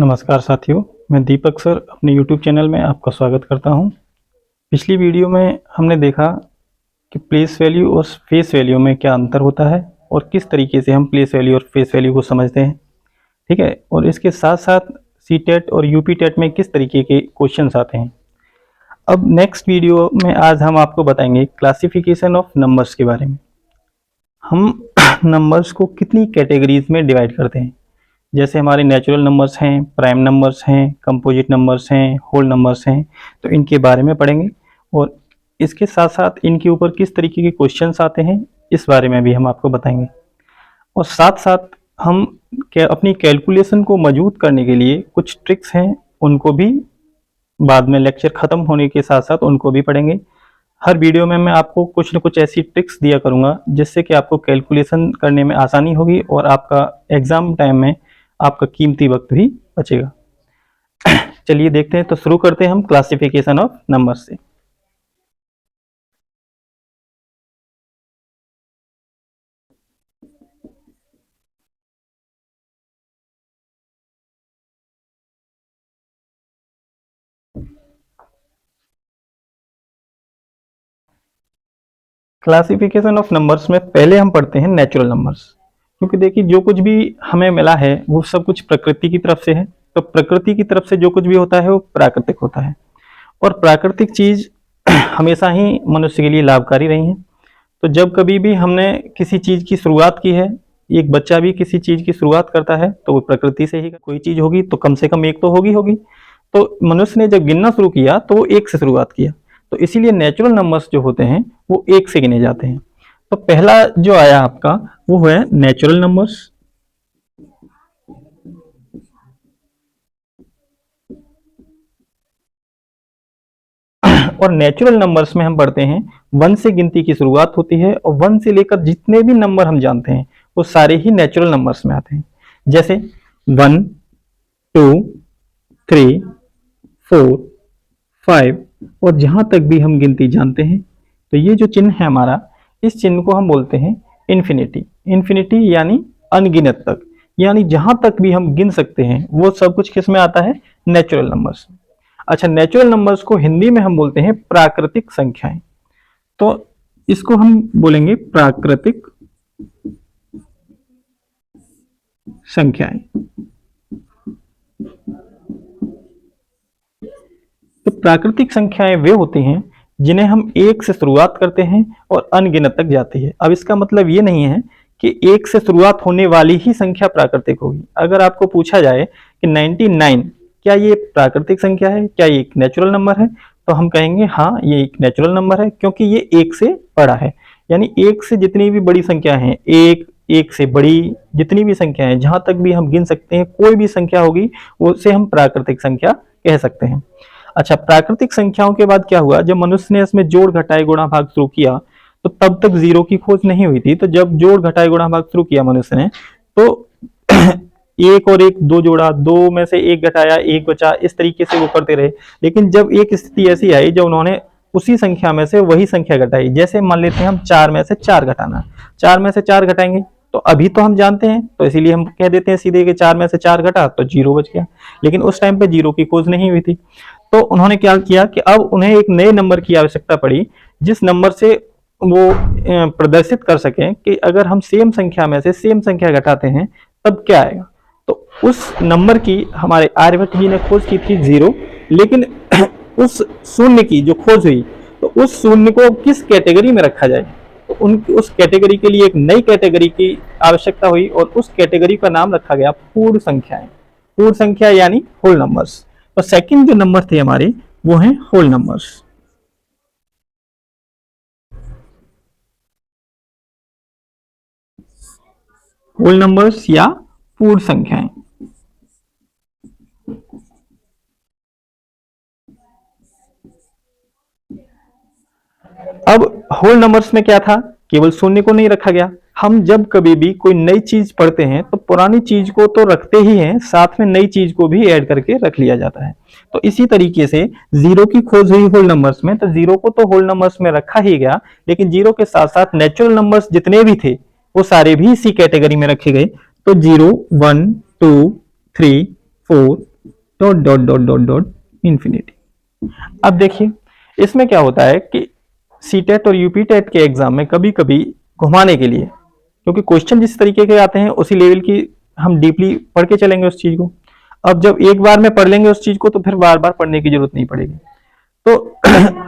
नमस्कार साथियों, मैं दीपक सर अपने YouTube चैनल में आपका स्वागत करता हूं। पिछली वीडियो में हमने देखा कि प्लेस वैल्यू और फेस वैल्यू में क्या अंतर होता है और किस तरीके से हम प्लेस वैल्यू और फेस वैल्यू को समझते हैं, ठीक है। और इसके साथ साथ CTET और UP TET में किस तरीके के क्वेश्चंस आते हैं। अब नेक्स्ट वीडियो में आज हम आपको बताएंगे क्लासिफिकेशन ऑफ नंबर्स के बारे में। हम नंबर्स को कितनी कैटेगरीज में डिवाइड करते हैं, जैसे हमारे नेचुरल नंबर्स हैं, प्राइम नंबर्स हैं, कंपोजिट नंबर्स हैं, होल नंबर्स हैं, तो इनके बारे में पढ़ेंगे। और इसके साथ साथ इनके ऊपर किस तरीके के क्वेश्चंस आते हैं इस बारे में भी हम आपको बताएंगे। और साथ साथ हम अपनी कैलकुलेशन को मजबूत करने के लिए कुछ ट्रिक्स हैं, उनको भी बाद में लेक्चर ख़त्म होने के साथ साथ उनको भी पढ़ेंगे। हर वीडियो में मैं आपको कुछ न कुछ ऐसी ट्रिक्स दिया करूँगा जिससे कि आपको कैलकुलेशन करने में आसानी होगी और आपका एग्ज़ाम टाइम में आपका कीमती वक्त भी बचेगा। चलिए देखते हैं, तो शुरू करते हैं हम क्लासिफिकेशन ऑफ नंबर्स से। क्लासिफिकेशन ऑफ नंबर्स में पहले हम पढ़ते हैं नेचुरल नंबर्स, क्योंकि देखिए जो कुछ भी हमें मिला है वो सब कुछ प्रकृति की तरफ से है। तो प्रकृति की तरफ से जो कुछ भी होता है वो प्राकृतिक होता है, और प्राकृतिक चीज हमेशा ही मनुष्य के लिए लाभकारी रही है। तो जब कभी भी हमने किसी चीज की शुरुआत की है, एक बच्चा भी किसी चीज की शुरुआत करता है तो वो प्रकृति से ही, कोई चीज होगी तो कम से कम एक तो होगी। तो मनुष्य ने जब गिनना शुरू किया तो वो एक से शुरुआत किया, तो इसीलिए नेचुरल नंबर्स जो होते हैं वो एक से गिने जाते हैं। तो पहला जो आया आपका वो है नेचुरल नंबर्स। और नेचुरल नंबर्स में हम पढ़ते हैं 1 से गिनती की शुरुआत होती है, और 1 से लेकर जितने भी नंबर हम जानते हैं वो सारे ही नेचुरल नंबर्स में आते हैं। जैसे 1, 2, 3, 4, 5, और जहां तक भी हम गिनती जानते हैं, तो ये जो चिन्ह है हमारा, इस चिन्ह को हम बोलते हैं इन्फिनिटी। इन्फिनिटी यानी अनगिनत तक, यानी जहां तक भी हम गिन सकते हैं वो सब कुछ किस में आता है, नेचुरल नंबर्स। अच्छा, नेचुरल नंबर्स को हिंदी में हम बोलते हैं प्राकृतिक संख्याएं। तो इसको हम बोलेंगे प्राकृतिक संख्याएं। तो प्राकृतिक संख्याएं वे होती हैं जिन्हें हम एक से शुरुआत करते हैं और अनगिनत तक जाती है। अब इसका मतलब ये नहीं है कि एक से शुरुआत होने वाली ही संख्या प्राकृतिक होगी। अगर आपको पूछा जाए कि 99 क्या ये प्राकृतिक संख्या है, क्या ये एक नेचुरल नंबर है, तो हम कहेंगे हाँ ये एक नेचुरल नंबर है, क्योंकि ये एक से बड़ा है। यानी एक से जितनी भी बड़ी संख्या है, एक से बड़ी जितनी भी संख्या है, जहां तक भी हम गिन सकते हैं, कोई भी संख्या होगी उसे हम प्राकृतिक संख्या कह सकते हैं। अच्छा, प्राकृतिक संख्याओं के बाद क्या हुआ, जब मनुष्य ने इसमें जोड़ घटाए गुणा भाग शुरू किया तो तब तक जीरो की खोज नहीं हुई थी। तो जब जोड़ घटाए गुणा भाग शुरू किया मनुष्य ने, तो एक और एक दो जोड़ा, दो में से एक घटाया एक बचा, इस तरीके से वो करते रहे। लेकिन जब एक स्थिति ऐसी आई जब उन्होंने उसी संख्या में से वही संख्या घटाई, जैसे मान लेते हैं हम 4 में से 4 घटाना, 4 में से 4 घटाएंगे तो अभी तो हम जानते हैं, तो इसीलिए हम कह देते हैं सीधे कि 4 में से 4 घटा तो 0 बच गया। लेकिन उस टाइम पे 0 की खोज नहीं हुई थी, तो उन्होंने क्या किया कि अब उन्हें एक नए नंबर की आवश्यकता पड़ी, जिस नंबर से वो प्रदर्शित कर सकें कि अगर हम सेम संख्या में से सेम संख्या घटाते हैं तब क्या आएगा। तो उस नंबर की हमारे आर्यभट्ट जी ने खोज की थी 0, लेकिन उस शून्य की जो खोज हुई, तो उस शून्य को किस कैटेगरी में रखा जाए, तो उस कैटेगरी के लिए एक नई कैटेगरी की आवश्यकता हुई, और उस कैटेगरी का नाम रखा गया पूर्ण संख्याएं। पूर्ण संख्या यानी होल नंबर्स। तो सेकंड जो नंबर थे हमारे वो हैं होल नंबर्स। होल नंबर्स या पूर्ण संख्याएं। अब होल नंबर्स में क्या था, केवल शून्य को नहीं रखा गया। हम जब कभी भी कोई नई चीज पढ़ते हैं तो पुरानी चीज को तो रखते ही हैं, साथ में नई चीज को भी ऐड करके रख लिया जाता है। तो इसी तरीके से 0 की खोज हुई होल नंबर्स में, तो 0 को तो होल नंबर्स में रखा ही गया, लेकिन 0 के साथ साथ नेचुरल नंबर्स जितने भी थे वो सारे भी इसी कैटेगरी में रखे गए। तो 0, 1, 2, 3, 4, dot dot dot dot dot infinity. अब देखिए इसमें क्या होता है कि सीटेट और यूपीटेट के एग्जाम में कभी कभी घुमाने के लिए, क्योंकि क्वेश्चन जिस तरीके के आते हैं उसी लेवल की हम डीपली पढ़ के चलेंगे उस चीज को। अब जब एक बार में पढ़ लेंगे उस चीज को तो फिर बार बार पढ़ने की जरूरत नहीं पड़ेगी। तो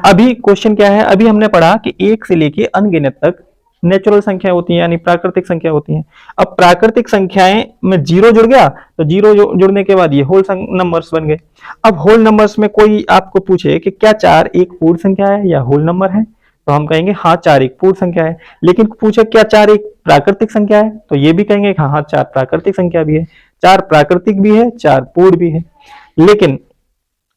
अभी क्वेश्चन क्या है, अभी हमने पढ़ा कि एक से लेके अनगिनत तक नेचुरल संख्या होती है यानी प्राकृतिक संख्या होती है। अब प्राकृतिक संख्याएं में जीरो जुड़ गया तो जीरो जुड़ने के बाद ये होल नंबर्स बन गए। अब होल नंबर्स में कोई आपको पूछे कि क्या 4 एक पूर्ण संख्या है या होल नंबर है, तो हम कहेंगे हाँ 4 एक पूर्ण संख्या है। लेकिन पूछे क्या 4 एक प्राकृतिक संख्या है, तो ये भी कहेंगे हाँ 4 प्राकृतिक संख्या भी है, 4 प्राकृतिक भी है, 4 पूर्ण भी है। लेकिन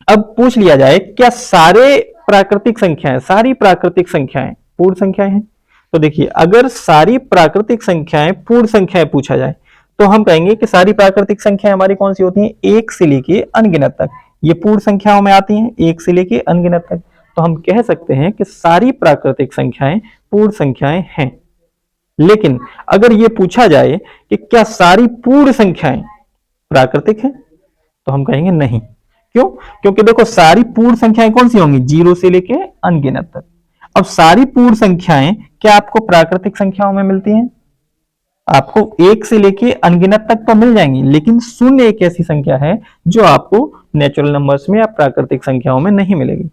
अब पूछ लिया जाए क्या सारे प्राकृतिक संख्याएं, सारी प्राकृतिक संख्याएं पूर्ण संख्याएं हैं, तो देखिए अगर सारी प्राकृतिक संख्याएं पूर्ण संख्याएं पूछा जाए तो हम कहेंगे कि सारी प्राकृतिक संख्याएं हमारी कौन सी होती हैं, एक से लेके अनगिनत तक। ये पूर्ण संख्याओं में आती हैं, एक से लेके अनगिनत तक। तो हम कह सकते हैं कि सारी प्राकृतिक संख्याएं पूर्ण संख्याएं हैं। लेकिन अगर ये पूछा जाए कि क्या सारी पूर्ण संख्याएं प्राकृतिक हैं, तो हम कहेंगे नहीं। क्यों? क्योंकि देखो सारी पूर्ण संख्याएं कौन सी होंगी, 0 से लेके अनगिनत तक। अब सारी पूर्ण संख्याएं क्या आपको प्राकृतिक संख्याओं में मिलती हैं? आपको 1 से लेके अनगिनत तक तो मिल जाएंगी, लेकिन शून्य एक ऐसी संख्या है जो आपको नेचुरल नंबर्स में या प्राकृतिक संख्याओं में नहीं मिलेगी।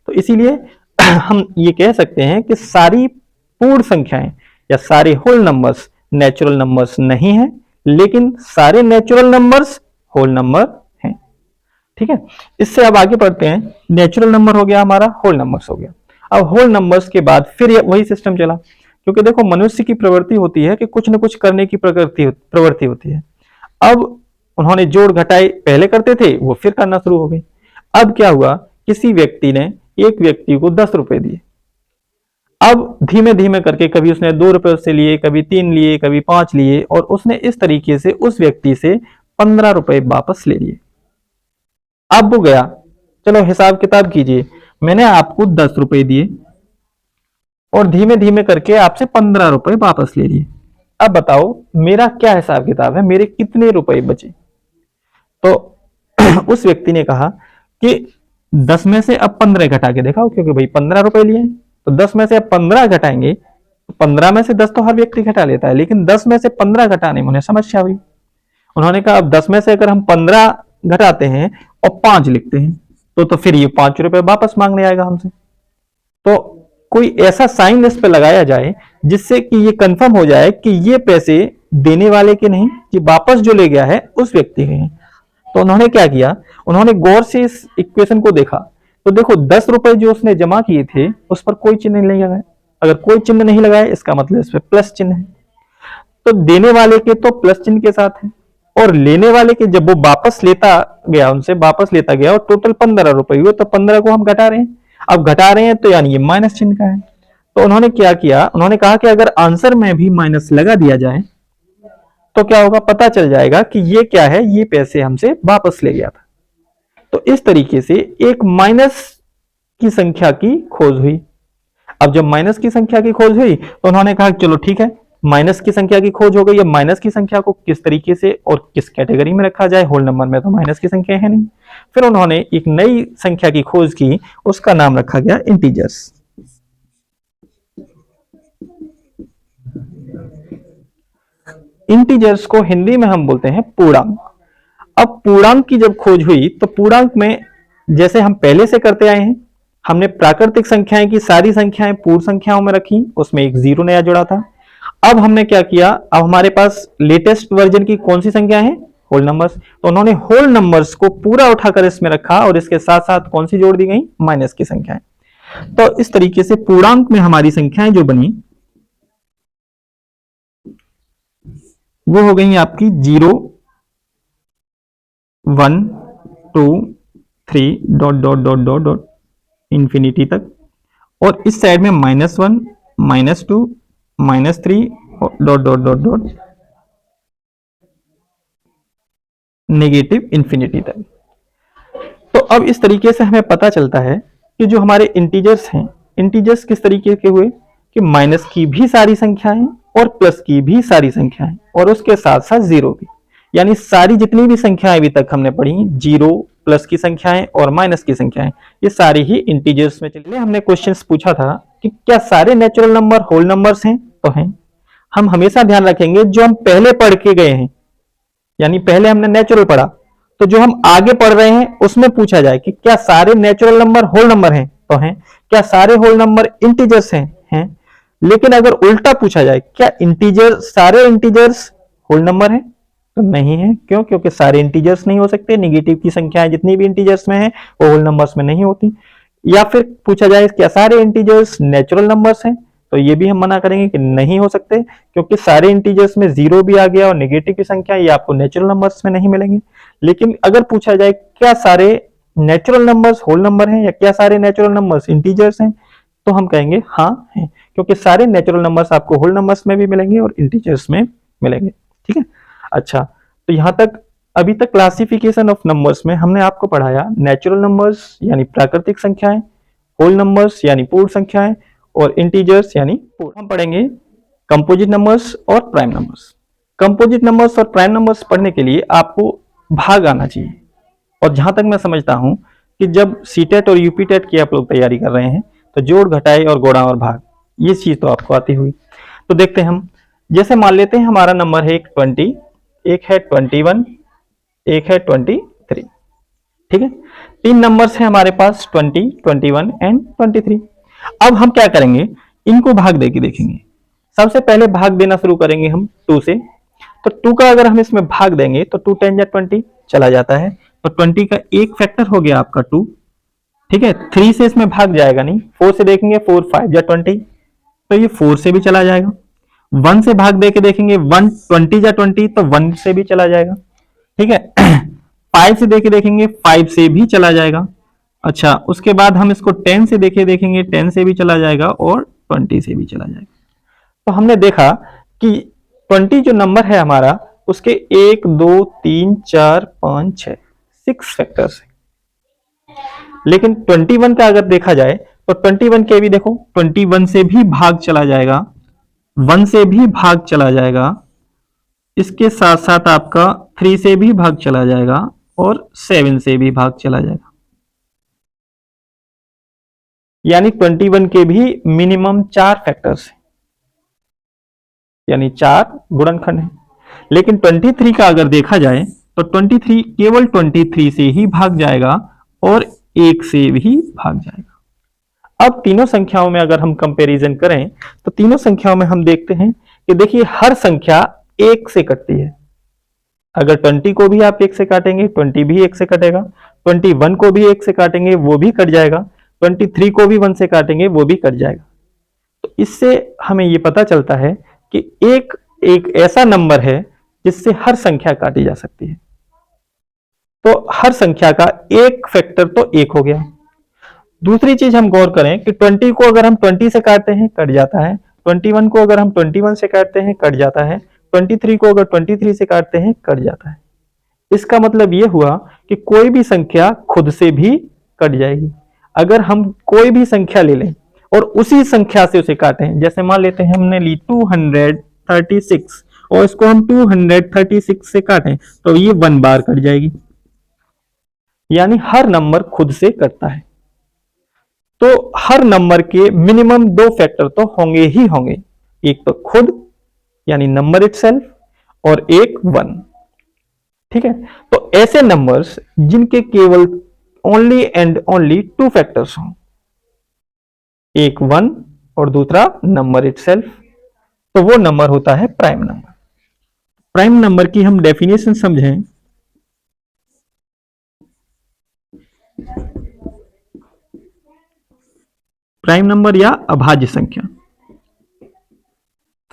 तो इसीलिए हम ये कह सकते हैं कि सारी पूर्ण संख्याएं या सारे होल नंबर्स नेचुरल नंबर्स नहीं है, लेकिन सारे नेचुरल नंबर्स होल नंबर हैं। ठीक है, इससे अब आगे बढ़ते हैं। नेचुरल नंबर हो गया हमारा, होल नंबर्स हो गया। अब होल नंबर्स के बाद फिर वही सिस्टम चला, क्योंकि देखो मनुष्य की प्रवृत्ति होती है कि कुछ न कुछ करने की प्रवृत्ति होती है। अब उन्होंने जोड़ घटाए पहले करते थे, वो फिर करना शुरू हो गए। अब क्या हुआ, किसी व्यक्ति ने एक व्यक्ति को 10 रुपए दिए। अब धीमे धीमे करके कभी उसने 2 रुपए उससे लिए, कभी 3 लिए, कभी 5 लिए, और उसने इस तरीके से उस व्यक्ति से 15 रुपए वापस ले लिए। अब वो गया, चलो हिसाब किताब कीजिए, मैंने आपको 10 रुपए दिए और धीमे धीमे करके आपसे 15 रुपए वापस ले लिए। अब बताओ मेरा क्या हिसाब किताब है, मेरे कितने रुपए बचे? तो उस व्यक्ति ने कहा कि 10 में से अब 15 घटा के दिखाओ, क्योंकि भाई 15 रुपए लिए, तो 10 में से अब 15 घटाएंगे, तो 15 में से 10 तो हर व्यक्ति घटा लेता है, लेकिन 10 में से 15 घटाने में उन्हें समस्या हुई। उन्होंने कहा अब 10 में से अगर हम 15 घटाते हैं और 5 लिखते हैं तो फिर ये 5 रुपए वापस मांगने आएगा हमसे। तो कोई ऐसा साइन इस पे लगाया जाए जिससे कि ये कंफर्म हो जाए कि ये पैसे देने वाले के नहीं, कि वापस जो ले गया है उस व्यक्ति के हैं। तो उन्होंने क्या किया, उन्होंने गौर से इस इक्वेशन को देखा। तो देखो 10 रुपए जो उसने जमा किए थे उस पर कोई चिन्ह नहीं लगाया। अगर कोई चिन्ह नहीं लगाया इसका मतलब इस पर प्लस चिन्ह है। तो देने वाले के तो प्लस चिन्ह के साथ है, और लेने वाले के जब वो वापस लेता गया, उनसे वापस लेता गया और टोटल 15 रुपए हुए, तो 15 को हम घटा रहे हैं। अब घटा रहे हैं तो यानी ये माइनस चिन्ह का है। तो उन्होंने क्या किया, उन्होंने कहा कि अगर आंसर में भी माइनस लगा दिया जाए तो क्या होगा, पता चल जाएगा कि ये क्या है, ये पैसे हमसे वापस ले गया था। तो इस तरीके से एक माइनस की संख्या की खोज हुई। अब जब माइनस की संख्या की खोज हुई तो उन्होंने कहा चलो ठीक है, माइनस की संख्या की खोज हो गई। अब माइनस की संख्या को किस तरीके से और किस कैटेगरी में रखा जाए, होल नंबर में तो माइनस की संख्या है नहीं। फिर उन्होंने एक नई संख्या की खोज की, उसका नाम रखा गया इंटीजर्स। इंटीजर्स को हिंदी में हम बोलते हैं पूर्णांक। अब पूर्णांक की जब खोज हुई तो पूर्णांक में जैसे हम पहले से करते आए हैं, हमने प्राकृतिक संख्याएं की सारी संख्याएं पूर्ण संख्याओं में रखी, उसमें एक 0 नया जुड़ा था। अब हमने क्या किया, अब हमारे पास लेटेस्ट वर्जन की कौन सी संख्या है, होल नंबर्स। तो उन्होंने होल नंबर्स को पूरा उठाकर इसमें रखा और इसके साथ साथ कौन सी जोड़ दी गई, माइनस की संख्याएं। तो इस तरीके से पूर्णांक में हमारी संख्याएं जो बनी वो हो गई आपकी 0, 1, 2, 3 dot dot dot dot dot infinity तक, और इस साइड में -1, -2, -3 dot dot dot dot negative infinity तक। तो अब इस तरीके से हमें पता चलता है कि जो हमारे इंटीजर्स हैं, इंटीजर्स किस तरीके के हुए कि माइनस की भी सारी संख्याएं और प्लस की भी सारी संख्याएं और उसके साथ साथ 0 भी, यानी सारी जितनी भी संख्याएं अभी तक हमने पढ़ी 0, प्लस की संख्याएं और माइनस की संख्याएं, ये सारी ही इंटीजर्स में चलिए। हमने क्वेश्चंस पूछा था कि क्या सारे नेचुरल नंबर होल नंबर्स हैं, तो हैं। हम हमेशा ध्यान रखेंगे जो हम पहले पढ़ के गए हैं, यानी पहले हमने नेचुरल पढ़ा, तो जो हम आगे पढ़ रहे हैं उसमें पूछा जाए कि क्या सारे नेचुरल नंबर होल नंबर हैं, तो हैं। क्या सारे होल नंबर इंटीजर्स हैं। लेकिन अगर उल्टा पूछा जाए क्या इंटीजर सारे इंटीजर्स होल नंबर हैं, तो नहीं है। क्यों? क्योंकि सारे इंटीजर्स नहीं हो सकते, निगेटिव की संख्याएं जितनी भी इंटीजर्स में है वो होल नंबर्स में नहीं होती। या फिर पूछा जाए क्या सारे इंटीजर्स नेचुरल नंबर्स हैं, तो ये भी हम मना करेंगे कि नहीं हो सकते, क्योंकि सारे इंटीजर्स में जीरो भी आ गया और नेगेटिव की संख्या ये आपको नेचुरल नंबर्स में नहीं मिलेंगे। लेकिन अगर पूछा जाए क्या सारे नेचुरल नंबर्स होल नंबर हैं या क्या सारे नेचुरल नंबर्स इंटीजर्स हैं, तो हम कहेंगे हाँ है, क्योंकि सारे नेचुरल नंबर्स आपको होल नंबर्स में भी मिलेंगे और इंटीजर्स में मिलेंगे। ठीक है। अच्छा, तो यहां तक अभी तक क्लासिफिकेशन ऑफ नंबर्स में हमने आपको पढ़ाया नेचुरल नंबर्स यानी प्राकृतिक संख्याएं, होल नंबर्स यानी पूर्ण संख्याएं, और इंटीजर्स यानी पूर्ण। हम पढ़ेंगे कंपोजिट नंबर्स और प्राइम नंबर्स। कंपोजिट नंबर्स और प्राइम नंबर्स पढ़ने के लिए आपको भाग आना चाहिए, और जहां तक मैं समझता हूं कि जब सीटेट और यूपीटेट की आप लोग तैयारी कर रहे हैं तो जोड़ घटाई और गुणा और भाग ये चीज तो आपको आती हुई। तो देखते हैं हम, जैसे मान लेते हैं हमारा नंबर है 20, एक है 21, एक है 23। ठीक है, तीन नंबर्स हैं हमारे पास 20, 21 एंड 23। अब हम क्या करेंगे, इनको भाग देके देखेंगे। सबसे पहले भाग देना शुरू करेंगे हम 2 से। तो 2 का अगर हम इसमें भाग देंगे तो 2 10 या 20 चला जाता है, तो 20 का एक फैक्टर हो गया आपका 2। ठीक है, 3 से इसमें भाग जाएगा नहीं। 4 से देखेंगे 4 5 या 20, तो ये 4 से भी चला जाएगा। 1 से भाग देके देखेंगे 1 20 या 20, तो 1 से भी चला जाएगा। ठीक है 5 से देके देखेंगे 5 से भी चला जाएगा। अच्छा, उसके बाद हम इसको 10 से देखेंगे 10 से भी चला जाएगा और 20 से भी चला जाएगा। तो हमने देखा कि 20 जो नंबर है हमारा उसके 1 2 3 4 5 6 6 फैक्टर्स है। लेकिन 21 का अगर देखा जाए तो 21 के भी देखो 21 से भी भाग चला जाएगा, 1 से भी भाग चला जाएगा, इसके साथ साथ आपका 3 से भी भाग चला जाएगा और 7 से भी भाग चला जाएगा। यानी 21 के भी मिनिमम 4 फैक्टर्स हैं, यानी 4 गुणनखंड है। लेकिन 23 का अगर देखा जाए तो 23 केवल 23 से ही भाग जाएगा और 1 से भी भाग जाएगा। अब तीनों संख्याओं में अगर हम कंपैरिजन करें तो तीनों संख्याओं में हम देखते हैं कि देखिए हर संख्या 1 से कटती है। अगर 20 को भी आप 1 से काटेंगे 20 भी 1 से कटेगा, 21 को भी 1 से काटेंगे वो भी कट जाएगा, 23 को भी 1 से काटेंगे वो भी कट जाएगा। तो इससे हमें ये पता चलता है कि एक ऐसा नंबर है जिससे हर संख्या काटी जा सकती है। तो हर संख्या का एक फैक्टर तो 1 हो गया। दूसरी चीज हम गौर करें कि 20 को अगर हम 20 से काटते हैं कट जाता है, 21 को अगर हम 21 से काटते हैं कट जाता है, 23 को अगर 23 से काटते हैं कट जाता है। इसका मतलब यह हुआ कि कोई भी संख्या खुद से भी कट जाएगी। अगर हम कोई भी संख्या ले लें और उसी संख्या से उसे काटें, जैसे मान लेते हैं हमने ली 236 और इसको हम 236 से काटें तो ये 1 बार कट जाएगी। यानी हर नंबर खुद से कटता है। तो हर नंबर के मिनिमम 2 फैक्टर तो होंगे ही होंगे, एक तो खुद यानी नंबर इटसेल्फ और एक 1। ठीक है, तो ऐसे नंबर्स जिनके केवल ओनली एंड ओनली 2 फैक्टर्स हों, एक 1 और दूसरा नंबर इटसेल्फ, तो वो नंबर होता है प्राइम नंबर। प्राइम नंबर की हम डेफिनेशन समझें। प्राइम नंबर या अभाज्य संख्या।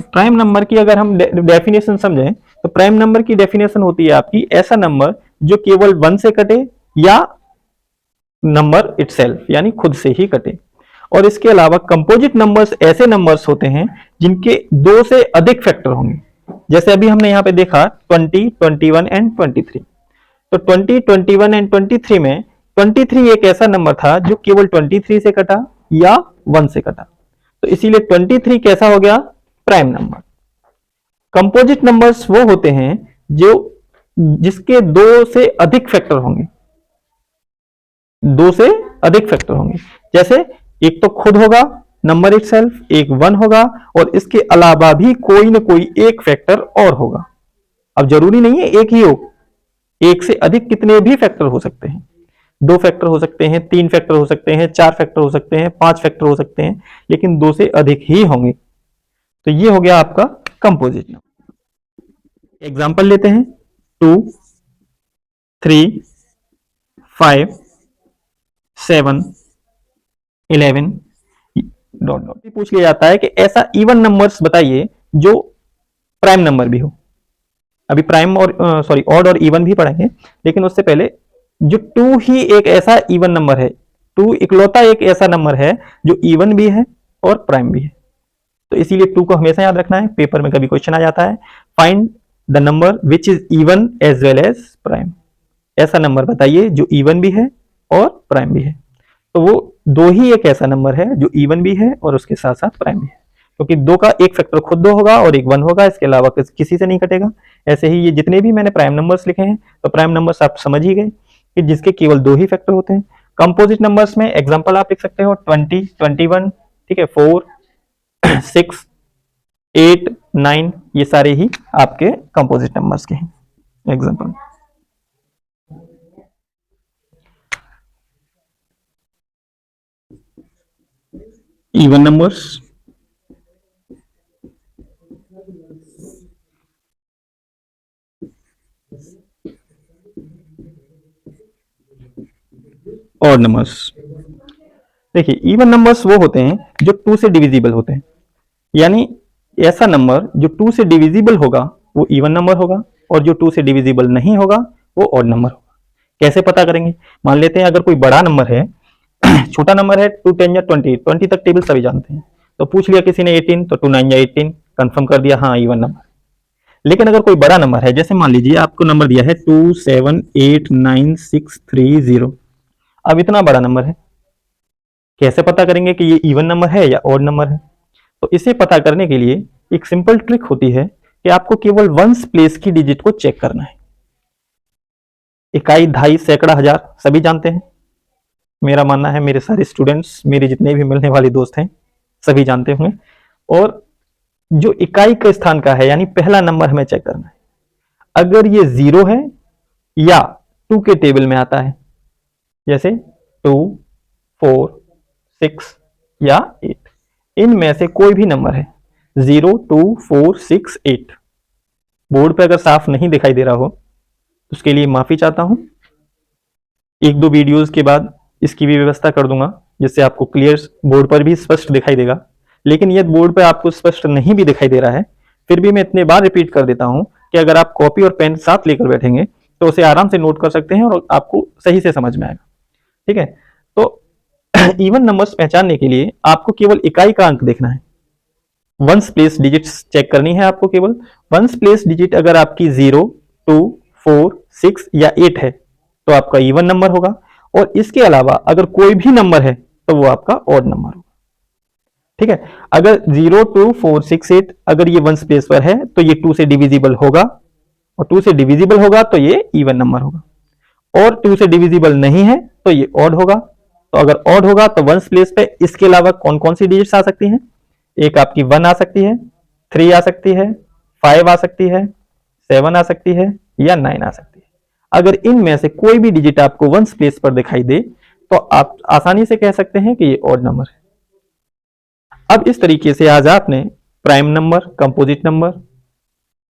प्राइम नंबर की अगर हम डेफिनेशन समझें तो प्राइम नंबर की डेफिनेशन होती है आपकी ऐसा नंबर जो केवल 1 से कटे या नंबर इटसेल्फ यानी खुद से ही कटे। और इसके अलावा कंपोजिट नंबर्स ऐसे नंबर्स होते हैं जिनके 2 से अधिक फैक्टर होंगे। जैसे अभी हमने यहां पे देखा 20, 21 एंड 23। तो 20, 21 एंड 23 में 23 एक ऐसा नंबर था जो केवल 23 से कटा या 1 से कटा, तो इसीलिए 23 कैसा हो गया, प्राइम नंबर। कंपोजिट नंबर्स वो होते हैं जो जिसके 2 से अधिक फैक्टर होंगे। दो से अधिक फैक्टर होंगे। जैसे एक तो खुद होगा नंबर इटसेल्फ, एक 1 होगा और इसके अलावा भी कोई ना कोई एक फैक्टर और होगा। अब जरूरी नहीं है एक ही हो, एक से अधिक कितने भी फैक्टर हो सकते हैं। 2 फैक्टर हो सकते हैं, 3 फैक्टर हो सकते हैं, 4 फैक्टर हो सकते हैं, 5 फैक्टर हो सकते हैं, लेकिन 2 से अधिक ही होंगे। तो ये हो गया आपका कंपोजिट नंबर। एग्जांपल लेते हैं 2, 3, 5, 7, 11 डॉट डॉट। पूछ लिया जाता है कि ऐसा इवन नंबर्स बताइए जो प्राइम नंबर भी हो। अभी प्राइम और ऑड और इवन भी पढ़ेंगे, लेकिन उससे पहले जो 2 ही एक ऐसा इवन नंबर है, 2 इकलौता एक ऐसा नंबर है जो इवन भी है और प्राइम भी है। तो इसीलिए 2 को हमेशा याद रखना है। पेपर में कभी क्वेश्चन आ जाता है, find the number which is even as well as prime. ऐसा नंबर बताइए जो इवन भी है और प्राइम भी है। तो वो 2 ही एक ऐसा नंबर है जो इवन भी है और उसके साथ साथ प्राइम भी है, क्योंकि 2 का एक फैक्टर खुद 2 होगा और एक 1 होगा, इसके अलावा किसी से नहीं कटेगा। ऐसे ही ये जितने भी मैंने प्राइम नंबर्स लिखे हैं, तो प्राइम नंबर्स आप समझ ही गए कि जिसके केवल 2 ही फैक्टर होते हैं। कंपोजिट नंबर्स में एग्जांपल आप लिख सकते हो 20, 21, ठीक है, 4, 6, 8, 9, ये सारे ही आपके कंपोजिट नंबर्स के हैं example. Even numbers, odd numbers. देखिए इवन नंबर्स वो होते हैं जो 2 से डिविजिबल होते हैं, यानी ऐसा नंबर जो 2 से डिविजिबल होगा वो इवन नंबर होगा और जो 2 से डिविजिबल नहीं होगा वो ऑड नंबर होगा। कैसे पता करेंगे? मान लेते हैं अगर कोई बड़ा नंबर है, छोटा नंबर है 2 10 या 20 तक टेबल सभी जानते हैं, तो पूछ लिया किसी ने 18, तो 2 9 या 18 कंफर्म कर दिया, हाँ इवन नंबर। लेकिन अगर कोई बड़ा नंबर है, जैसे मान लीजिए आपको नंबर दिया है 2 7 8 9 6 3 0, अब इतना बड़ा नंबर है, कैसे पता करेंगे कि ये इवन नंबर है या ऑड नंबर है? तो इसे पता करने के लिए एक सिंपल ट्रिक होती है कि आपको केवल वंस प्लेस की डिजिट को चेक करना है। इकाई, दहाई, सैकड़ा, हजार सभी जानते हैं। मेरा मानना है मेरे सारे स्टूडेंट्स, मेरे जितने भी मिलने वाले दोस्त हैं, सभी जानते होंगे। और जो इकाई के स्थान का है, यानी पहला नंबर हमें चेक करना है। अगर ये 0 है या 2 के टेबल में आता है, जैसे 2, 4, 6 या 8, इनमें से कोई भी नंबर है 0, 2, 4, 6, 8, बोर्ड पे अगर साफ नहीं दिखाई दे रहा हो उसके लिए माफी चाहता हूं। 1-2 वीडियोस के बाद इसकी भी व्यवस्था कर दूंगा जिससे आपको क्लियर बोर्ड पर भी स्पष्ट दिखाई देगा। लेकिन यदि बोर्ड पर आपको स्पष्ट नहीं भी दिखाई दे रहा है, फिर भी मैं इतने बार रिपीट कर देता हूं कि अगर आप कॉपी और पेन साथ लेकर बैठेंगे तो उसे आराम से नोट कर सकते हैं और आपको सही से समझ में आएगा। ठीक है, तो इवन नंबर्स पहचानने के लिए आपको केवल इकाई का अंक देखना है। वंस प्लेस डिजिट्स चेक करनी है आपको केवल। वंस प्लेस डिजिट अगर आपकी 0, 2, 4, 6 या 8 है तो आपका इवन नंबर होगा, और इसके अलावा अगर कोई भी नंबर है तो वो आपका ऑड नंबर होगा। ठीक है, अगर 0, 2, 4, 6, 8 अगर ये वंस प्लेस पर है तो ये 2 से डिविजिबल होगा, और 2 से डिविजिबल होगा तो ये इवन नंबर होगा, और 2 से डिविजिबल नहीं है तो ये ऑड होगा। तो अगर ऑड होगा तो वंस प्लेस पे इसके अलावा कौन कौन सी डिजिट्स आ सकती हैं? एक आपकी 1 आ सकती है, 3 आ सकती है, 5 आ सकती है, 7 आ सकती है या 9 आ सकती है। अगर इनमें से कोई भी डिजिट आपको वंस प्लेस पर दिखाई दे तो आप आसानी से कह सकते हैं कि ये ऑड नंबर है। अब इस तरीके से आज आपने prime number, composite number,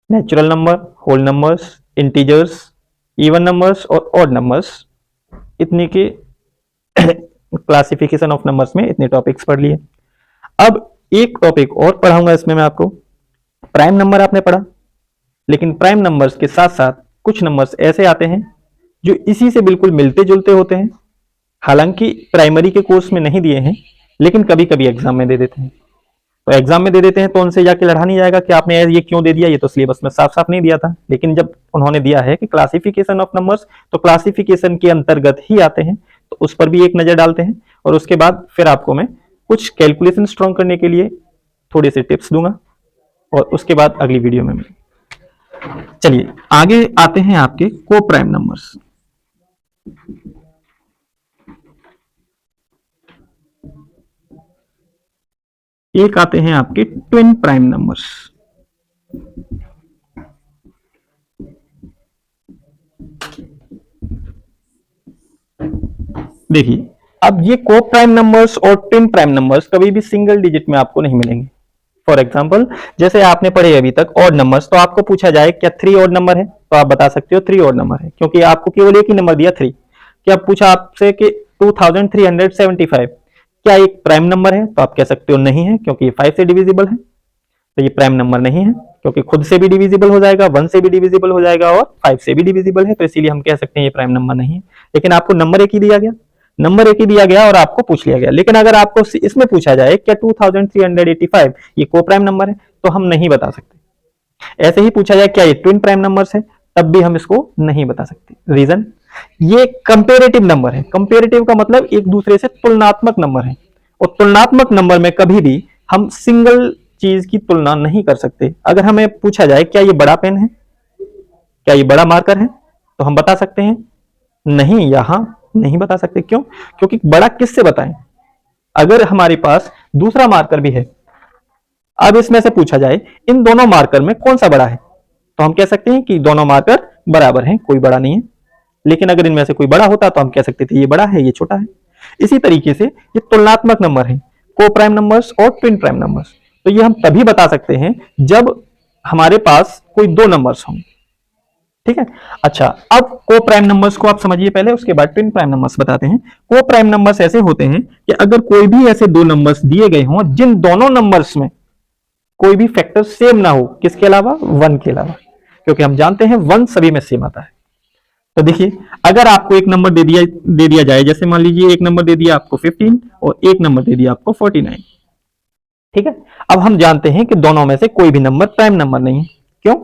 natural number, whole numbers, integers, even numbers और ऑड नंबर्स, इतने के क्लासिफिकेशन ऑफ नंबर्स में इतने टॉपिक्स पढ़ लिए। अब एक टॉपिक और पढ़ाऊंगा इसमें मैं आपको। प्राइम नंबर आपने पढ़ा, लेकिन प्राइम नंबर्स के साथ साथ कुछ नंबर्स ऐसे आते हैं जो इसी से बिल्कुल मिलते जुलते होते हैं, हालांकि प्राइमरी के कोर्स में नहीं दिए हैं लेकिन कभी कभी एग्जाम में दे देते हैं। तो एग्जाम में दे देते हैं तो उनसे जाके लड़ा नहीं जाएगा कि आपने ये क्यों दे दिया, ये तो सिलेबस में साफ साफ नहीं दिया था। लेकिन जब उन्होंने दिया है कि क्लासिफिकेशन ऑफ नंबर्स, तो क्लासिफिकेशन के अंतर्गत ही आते हैं, तो उस पर भी एक नजर डालते हैं। और उसके बाद फिर आपको मैं कुछ कैलकुलेशन स्ट्रॉन्ग करने के लिए थोड़े से टिप्स दूंगा, और उसके बाद अगली वीडियो में मिलेंगे। चलिए आगे आते हैं आपके को प्राइम नंबर्स। एक आते हैं आपके ट्विन प्राइम नंबर्स। देखिए, अब ये को प्राइम नंबर्स और ट्विन प्राइम नंबर्स कभी भी सिंगल डिजिट में आपको नहीं मिलेंगे। फॉर एग्जाम्पल, जैसे आपने पढ़े अभी तक ऑड नंबर्स, तो आपको पूछा जाए क्या 3 ऑड नंबर है, तो आप बता सकते हो 3 ऑड नंबर है, क्योंकि आपको केवल एक ही नंबर दिया 3। क्या पूछा आपसे कि 2375 क्या एक प्राइम नंबर है, तो आप कह सकते हो नहीं है, क्योंकि ये 5 से डिविजिबल है, तो ये प्राइम नंबर नहीं है, क्योंकि खुद से भी डिविजिबल हो जाएगा, 1 से भी डिविजिबल हो जाएगा और 5 से भी डिविजिबल है, तो इसीलिए हम कह सकते हैं ये प्राइम नंबर नहीं है। लेकिन आपको नंबर एक ही दिया गया, नंबर एक ही दिया गया और आपको पूछ लिया गया। लेकिन अगर आपको इसमें पूछा जाए क्या 2385 ये को प्राइम नंबर है, तो हम नहीं बता सकते। ऐसे ही पूछा जाए क्या ये ट्विन प्राइम नंबर्स है, तब भी हम इसको नहीं बता सकते। रीजन, ये कंपेरेटिव नंबर है। कंपेरेटिव का मतलब एक दूसरे से तुलनात्मक नंबर है, और तुलनात्मक नंबर में कभी भी हम सिंगल चीज की तुलना नहीं कर सकते। अगर हमें पूछा जाए क्या ये बड़ा पेन है, क्या ये बड़ा मार्कर है, तो हम बता सकते हैं नहीं या हाँ, नहीं बता सकते। क्यों? क्योंकि बड़ा किससे बताएं? अगर हमारे पास दूसरा मार्कर भी है, अब इसमें से पूछा जाए इन दोनों मार्कर में कौन सा बड़ा है, तो हम कह सकते हैं कि दोनों मार्कर बराबर हैं, कोई बड़ा नहीं है। लेकिन अगर इनमें से कोई बड़ा होता तो हम कह सकते थे ये बड़ा है, ये छोटा है। इसी तरीके से ये तुलनात्मक नंबर है, को प्राइम नंबर्स और ट्विन प्राइम नंबर्स। तो ये हम तभी बता सकते हैं जब हमारे पास कोई दो नंबर्स हों। ठीक है। अच्छा, अब को प्राइम नंबर्स को आप समझिए पहले, उसके बाद ट्विन प्राइम नंबर्स बताते हैं। को प्राइम नंबर्स ऐसे होते हैं कि अगर कोई भी ऐसे दो नंबर्स दिए गए हों जिन दोनों नंबर्स में कोई भी फैक्टर सेम ना हो, किसके अलावा? 1 के अलावा, क्योंकि हम जानते हैं 1 सभी में सेम आता है। तो देखिए, अगर आपको एक नंबर दे दिया जाए, जैसे मान लीजिए एक नंबर दे दिया आपको 15 और एक नंबर दे दिया आपको 49। ठीक है। अब हम जानते हैं कि दोनों में से कोई भी नंबर प्राइम नंबर नहीं है। क्यों?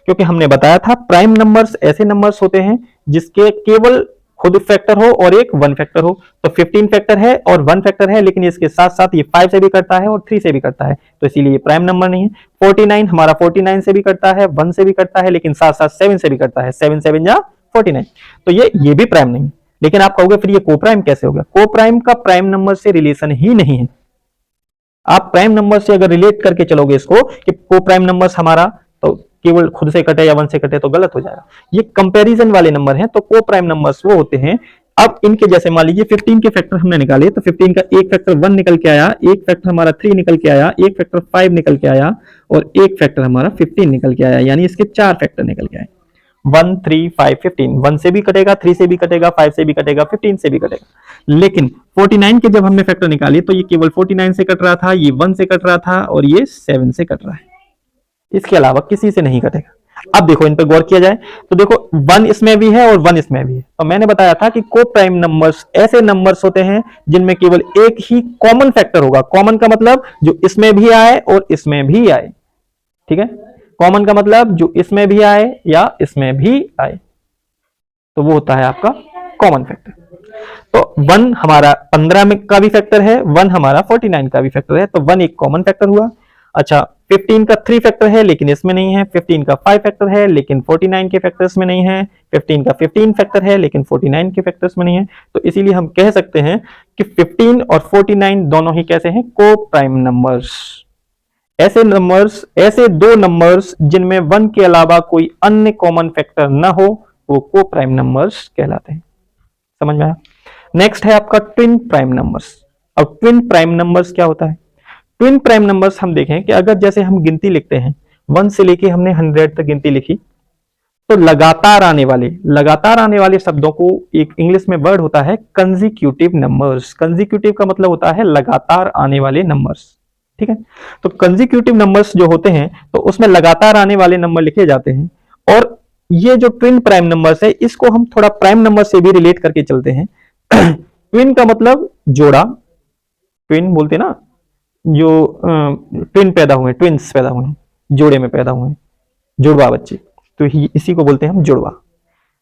क्योंकि हमने बताया था प्राइम नंबर्स ऐसे नंबर्स होते हैं जिसके केवल खुद फैक्टर हो और एक 1 फैक्टर हो। तो 15 फैक्टर है और 1 फैक्टर है, लेकिन इसके साथ साथ ये 5 से भी करता है और 3 से भी करता है, तो इसीलिए ये प्राइम नंबर नहीं है। 49 हमारा 49 से भी करता है, 1 से भी करता है, लेकिन साथ साथ 7 से भी करता है, 7 7 जा 49, तो ये भी प्राइम नहीं है। लेकिन आप कहोगे फिर ये को प्राइम कैसे हो गया? को प्राइम का प्राइम नंबर से रिलेशन ही नहीं है। आप प्राइम नंबर से अगर रिलेट करके चलोगे इसको कि को प्राइम नंबर्स हमारा तो केवल खुद से कटे या 1 से कटे, तो गलत हो जाएगा। ये कंपैरिजन वाले नंबर हैं, तो को प्राइम नंबर्स वो होते हैं। अब इनके जैसे मान लीजिए 15 के फैक्टर हमने निकाले, तो 15 का एक फैक्टर 1 निकल के आया, एक फैक्टर हमारा 3 निकल के आया, एक फैक्टर 5 निकल के आया और एक फैक्टर हमारा 15 निकल के आया, यानी इसके 4 फैक्टर निकल के आए। 1 3 5 15, 1 से भी कटेगा, 3 से भी कटेगा, 5 से भी कटेगा, 15 से भी कटेगा। लेकिन 49 के जब हमने फैक्टर निकाले तो ये केवल 49 से कट रहा था, ये 1 से कट रहा था और ये 7 से कट रहा है, इसके अलावा किसी से नहीं कटेगा। अब देखो इन पर गौर किया जाए तो देखो 1 इसमें भी है और 1 इसमें भी है। तो मैंने बताया था कि को प्राइम नंबर्स ऐसे नंबर्स होते हैं जिनमें केवल एक ही कॉमन फैक्टर होगा। कॉमन का मतलब जो इसमें भी आए और इसमें भी आए। ठीक है, कॉमन का मतलब जो इसमें भी आए या इसमें भी आए, तो वो होता है आपका कॉमन फैक्टर। तो 1 हमारा 15 में का भी फैक्टर है, 1 हमारा 49 का भी फैक्टर है, तो 1 एक कॉमन फैक्टर हुआ। अच्छा, 15 का 3 फैक्टर है लेकिन इसमें नहीं है, 15 का 5 फैक्टर है लेकिन 49 के फैक्टर्स में नहीं है, 15 का 15 फैक्टर है लेकिन 49 के फैक्टर्स में नहीं है। तो इसीलिए हम कह सकते हैं कि 15 और 49 दोनों ही कैसे हैं? को प्राइम नंबर्स। ऐसे दो नंबर्स जिनमें 1 के अलावा कोई अन्य कॉमन फैक्टर ना हो, वो को प्राइम नंबर्स कहलाते हैं। समझ में आया? नेक्स्ट है आपका ट्विन प्राइम नंबर्स। अब ट्विन प्राइम नंबर्स क्या होता है? ट्विन प्राइम नंबर्स हम देखें कि अगर जैसे हम गिनती लिखते हैं 1 से लेके हमने 100 तक गिनती लिखी, तो लगातार आने वाले शब्दों को एक इंग्लिश में वर्ड होता है कंसेक्यूटिव नंबर्स। कंसेक्यूटिव का मतलब होता है लगातार आने वाले नंबर्स। ठीक है, तो कंसेक्यूटिव नंबर्स जो होते हैं तो उसमें लगातार आने वाले नंबर लिखे जाते हैं। और ये जो ट्विन प्राइम नंबर्स है इसको हम थोड़ा प्राइम नंबर से भी रिलेट करके चलते हैं। ट्विन का मतलब जोड़ा, ट्विन बोलते ना, जो ट्विन पैदा हुए, ट्विन्स पैदा हुए, जोड़े में पैदा हुए, जुड़वा बच्चे, तो इसी को बोलते हैं हम जुड़वा।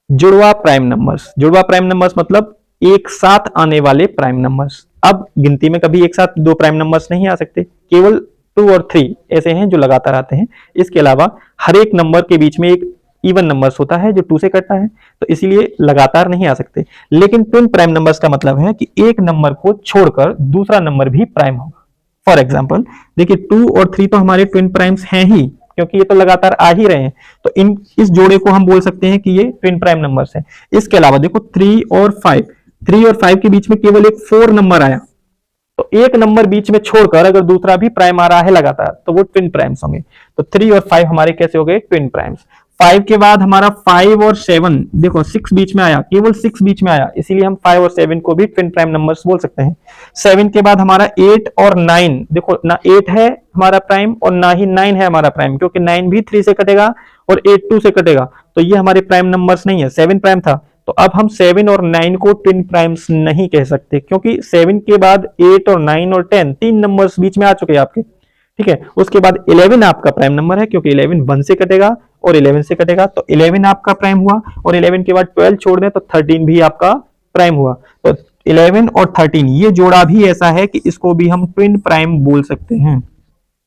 जुड़वा प्राइम नंबर्स मतलब एक साथ आने वाले प्राइम नंबर्स। अब गिनती में कभी एक साथ दो प्राइम नंबर्स नहीं आ सकते, केवल 2 और 3 ऐसे हैं जो लगातार आते हैं। इसके अलावा हर एक नंबर के बीच में एक इवन नंबर्स होता है जो 2 से कटता है, तो इसीलिए लगातार नहीं आ सकते। लेकिन ट्विन प्राइम नंबर्स का मतलब है कि एक नंबर को छोड़कर दूसरा नंबर भी प्राइम होगा। फॉर एग्जाम्पल देखिए 2 और 3 तो हमारे ट्विन प्राइम्स हैं ही, क्योंकि ये तो लगातार आ ही रहे हैं, तो इस जोड़े को हम बोल सकते हैं कि ये ट्विन प्राइम नंबर्स हैं। इसके अलावा देखो 3 और 5 के बीच में केवल एक 4 नंबर आया, तो एक नंबर बीच में छोड़कर अगर दूसरा भी प्राइम आ रहा है लगातार तो वो ट्विन प्राइम्स होंगे। तो 3 और 5 हमारे कैसे हो गए? Twin primes. 5 के बाद हमारा 5 और 7, देखो 6 बीच में आया, केवल 6 बीच में आया, इसीलिए हम 5 और 7 को भी ट्विन प्राइम नंबर्स बोल सकते हैं। 7 के बाद हमारा 8 और 9, देखो ना 8 है हमारा प्राइम और ना ही 9 है हमारा प्राइम, क्योंकि 9 भी 3 से कटेगा और 8 2 से कटेगा, तो ये हमारे प्राइम नंबर्स नहीं है। 7 प्राइम था, तो अब हम 7 और 9 को ट्विन प्राइम्स नहीं कह सकते, क्योंकि 7 के बाद 8 और 9 और 10 तीन नंबर्स बीच में आ चुके हैं आपके, ठीक है। उसके बाद 11 आपका प्राइम नंबर है, क्योंकि 11 1 से कटेगा और 11 से कटेगा, तो 11 आपका प्राइम हुआ, और 11 के बाद 12 छोड़ दें तो 13 भी आपका प्राइम हुआ। तो 11 और 13 ये जोड़ा भी ऐसा है कि इसको भी हम ट्विन प्राइम बोल सकते हैं,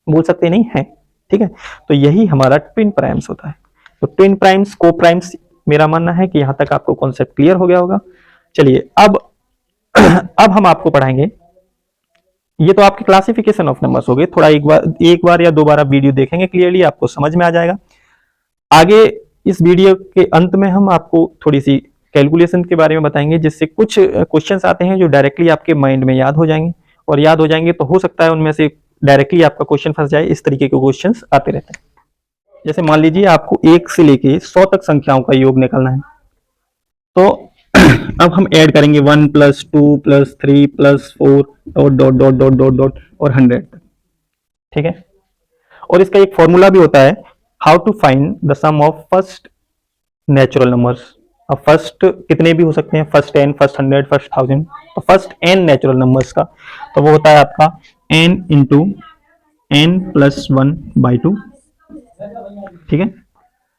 बोल सकते नहीं है, ठीक है। तो यही हमारा ट्विन प्राइम्स होता है। तो ट्विन प्राइम्स, को प्राइम्स, मेरा मानना है कि यहां तक आपको कॉन्सेप्ट क्लियर हो गया होगा। चलिए अब अब हम आपको पढ़ाएंगे, ये तो आपकी क्लासिफिकेशन ऑफ नंबर्स हो गए, थोड़ा एक बार या दो बार आप वीडियो देखेंगे क्लियरली आपको समझ में आ जाएगा। आगे इस वीडियो के अंत में हम आपको थोड़ी सी कैलकुलेशन के बारे में बताएंगे, जिससे कुछ क्वेश्चंस आते हैं जो डायरेक्टली आपके माइंड में याद हो जाएंगे, और याद हो जाएंगे तो हो सकता है उनमें से डायरेक्टली आपका क्वेश्चन फंस जाए। इस तरीके के क्वेश्चंस आते रहते हैं। जैसे मान लीजिए आपको 1 से लेके 100 तक संख्याओं का योग निकालना है, तो अब हम ऐड करेंगे 1 + 2 + 3 + 4 dot dot dot dot dot dot और 100 तक, ठीक है। और इसका एक फॉर्मूला भी होता है, how to find the sum of first natural numbers. अब फर्स्ट कितने भी हो सकते हैं, फर्स्ट 10, फर्स्ट 100, फर्स्ट 1000, तो फर्स्ट n नेचुरल नंबर्स का तो वो होता है आपका n × n + 1/2, ठीक है।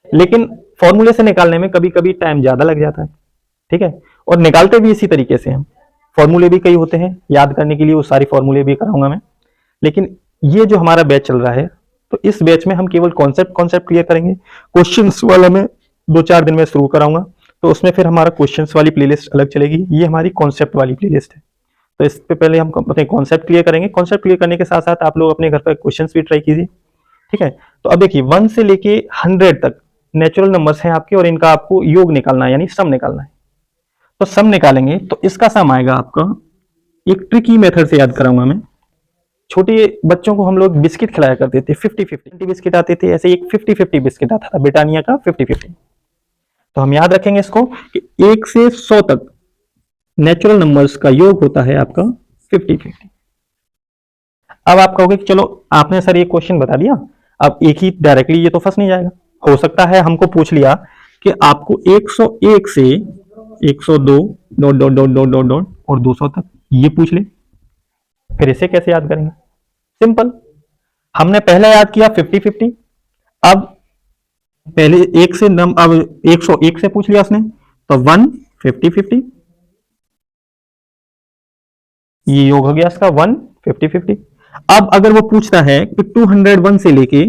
लेकिन फॉर्मूले से निकालने में कभी कभी टाइम ज्यादा लग जाता है, ठीक है, और निकालते भी इसी तरीके से हम। फॉर्मूले भी कई होते हैं, याद करने के लिए वो सारी फॉर्मूले भी कराऊंगा मैं। लेकिन ये जो हमारा बैच चल रहा है, तो इस बैच में हम केवल कॉन्सेप्ट क्लियर करेंगे। क्वेश्चंस वाला मैं 2-4 दिन में शुरू कराऊंगा, तो उसमें फिर हमारा क्वेश्चंस वाली प्लेलिस्ट अलग चलेगी, ये हमारी कॉन्सेप्ट वाली प्लेलिस्ट है। तो इस पे पहले हम अपने कॉन्सेप्ट क्लियर करेंगे। कॉन्सेप्ट क्लियर करने के साथ साथ आप लोग अपने घर पर क्वेश्चंस भी ट्राई कीजिए, ठीक है। तो अब देखिए 1 से लेके 100 तक नेचुरल नंबर्स हैं आपके, और इनका आपको योग निकालना है, यानी सम निकालना है। तो सम निकालेंगे तो इसका सम आएगा आपका, एक ट्रिकी मेथड से याद कराऊंगा मैं। छोटे बच्चों को हम लोग बिस्किट खिलाया करते थे, 50-50 बिस्किट आते थे, ऐसे एक 50-50 बिस्किट आता था, ब्रिटानिया का 50-50। तो हम याद रखेंगे इसको कि 1 से 100 तक नेचुरल नंबर्स का योग होता है आपका 50-50। अब आप कहोगे कि चलो आपने सर ये क्वेश्चन बता दिया, अब एक ही डायरेक्टली ये तो फंस नहीं जाएगा। हो सकता है हमको पूछ लिया कि आपको 101 से 102 dot dot dot dot dot dot और 200 तक ये पूछ ले, फिर इसे कैसे याद करेंगे? सिंपल, हमने पहले याद किया 50-50, अब पहले एक से अब 101 से पूछ लिया उसने, तो 1 50-50, ये योग हो गया इसका 1 50-50। अब अगर वो पूछता है कि 201 से लेके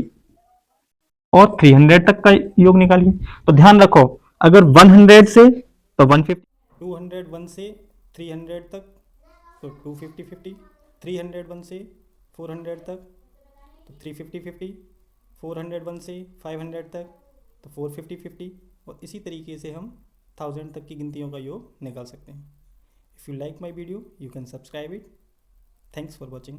और 300 तक का योग निकालिए, तो ध्यान रखो अगर 100 से तो 150, 201 से 300 तक तो 250-50, 301 से 400 तक तो 350-50, 401 से 500 तक तो 450-50, और इसी तरीके से हम 1000 तक की गिनतियों का योग निकाल सकते हैं। If you like my video you can subscribe it. Thanks for watching.